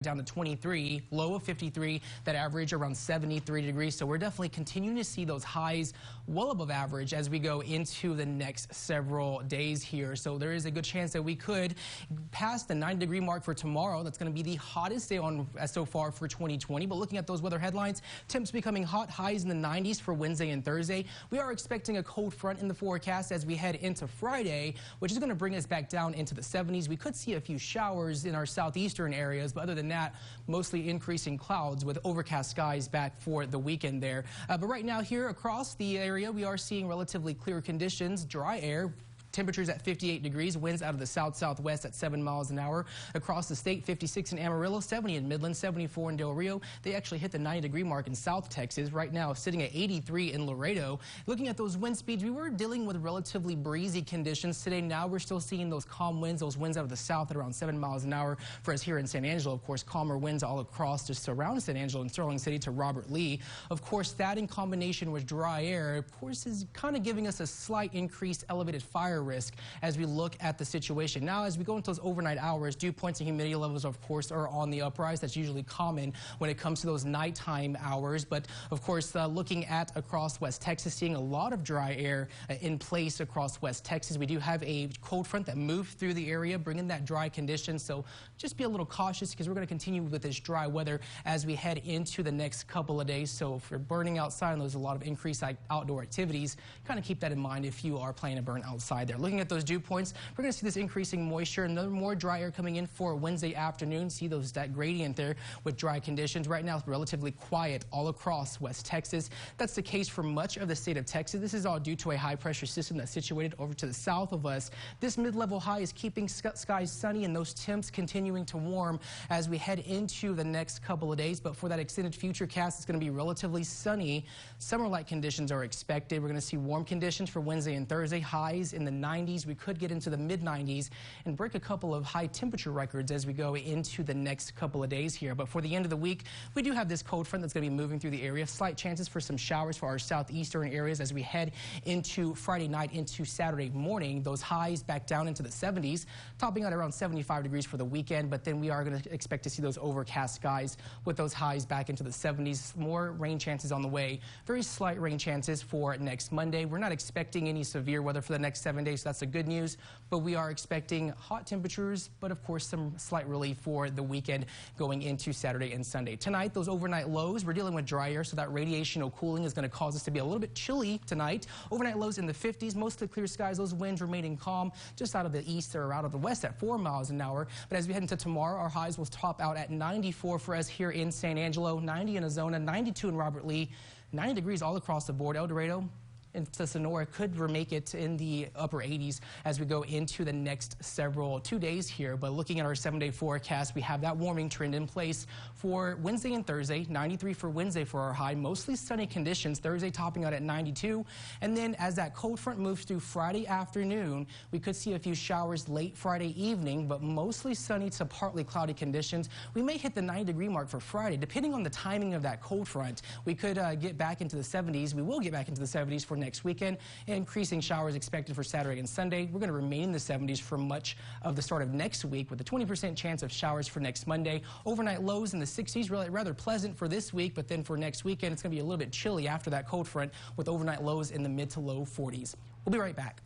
down to 23, low of 53, that average around 73 degrees. So we're definitely continuing to see those highs well above average as we go into the next several days here. So there is a good chance that we could pass the 90-degree mark for tomorrow. That's going to be the hottest day on so far for 2020. But looking at those weather headlines, temps becoming hot, highs in the 90s for Wednesday and Thursday. We are expecting a cold front in the forecast as we head into Friday, which is going to bring us back down into the 70s. We could see a few showers in our southeastern areas, but other than that, mostly increasing clouds with overcast skies back for the weekend there. But right now here across the area, we are seeing relatively clear conditions, dry air. Temperatures at 58 degrees, winds out of the south-southwest at 7 miles an hour. Across the state, 56 in Amarillo, 70 in Midland, 74 in Del Rio. They actually hit the 90-degree mark in South Texas. Right now, sitting at 83 in Laredo. Looking at those wind speeds, we were dealing with relatively breezy conditions today. Now we're still seeing those calm winds, those winds out of the south at around 7 miles an hour. For us here in San Angelo, of course, calmer winds all across just around San Angelo and Sterling City to Robert Lee. Of course, that in combination with dry air, of course, is kind of giving us a slight increased elevated fire risk as we look at the situation. Now, as we go into those overnight hours, dew points and humidity levels, of course, are on the uprise. That's usually common when it comes to those nighttime hours. But, of course, looking at across West Texas, seeing a lot of dry air in place across West Texas. We do have a cold front that moved through the area, bringing that dry condition. So just be a little cautious because we're going to continue with this dry weather as we head into the next couple of days. So if you're burning outside and there's a lot of increased outdoor activities, kind of keep that in mind if you are planning to burn outside there. Looking at those dew points, we're going to see this increasing moisture, another more dry air coming in for Wednesday afternoon. See that gradient there with dry conditions. Right now, it's relatively quiet all across West Texas. That's the case for much of the state of Texas. This is all due to a high pressure system that's situated over to the south of us. This mid-level high is keeping skies sunny and those temps continuing to warm as we head into the next couple of days. But for that extended future cast, it's going to be relatively sunny. Summer-like conditions are expected. We're going to see warm conditions for Wednesday and Thursday, highs in the 90s. We could get into the mid-90s and break a couple of high temperature records as we go into the next couple of days here. But for the end of the week, we do have this cold front that's going to be moving through the area. Slight chances for some showers for our southeastern areas as we head into Friday night into Saturday morning. Those highs back down into the 70s, topping out around 75 degrees for the weekend. But then we are going to expect to see those overcast skies with those highs back into the 70s. More rain chances on the way. Very slight rain chances for next Monday. We're not expecting any severe weather for the next 7 days, so that's the good news. But we are expecting hot temperatures, but of course some slight relief for the weekend going into Saturday and Sunday. Tonight, those overnight lows, we're dealing with dry air, so that radiational cooling is going to cause us to be a little bit chilly tonight. Overnight lows in the 50s, mostly clear skies, those winds remaining calm just out of the east or out of the west at 4 miles an hour. But as we head into tomorrow, our highs will top out at 94 for us here in San Angelo, 90 in Azona, 92 in Robert Lee, 90 degrees all across the board. El Dorado into Sonora could make it in the upper 80s as we go into the next 2 days here. But looking at our 7-day forecast, we have that warming trend in place for Wednesday and Thursday. 93 for Wednesday for our high, mostly sunny conditions. Thursday topping out at 92. And then as that cold front moves through Friday afternoon, we could see a few showers late Friday evening, but mostly sunny to partly cloudy conditions. We may hit the 90-degree mark for Friday. Depending on the timing of that cold front, we could get back into the 70s. We will get back into the 70s for next weekend. Increasing showers expected for Saturday and Sunday. We're going to remain in the 70s for much of the start of next week with a 20% chance of showers for next Monday. Overnight lows in the 60s, rather pleasant for this week, but then for next weekend, it's going to be a little bit chilly after that cold front with overnight lows in the mid to low 40s. We'll be right back.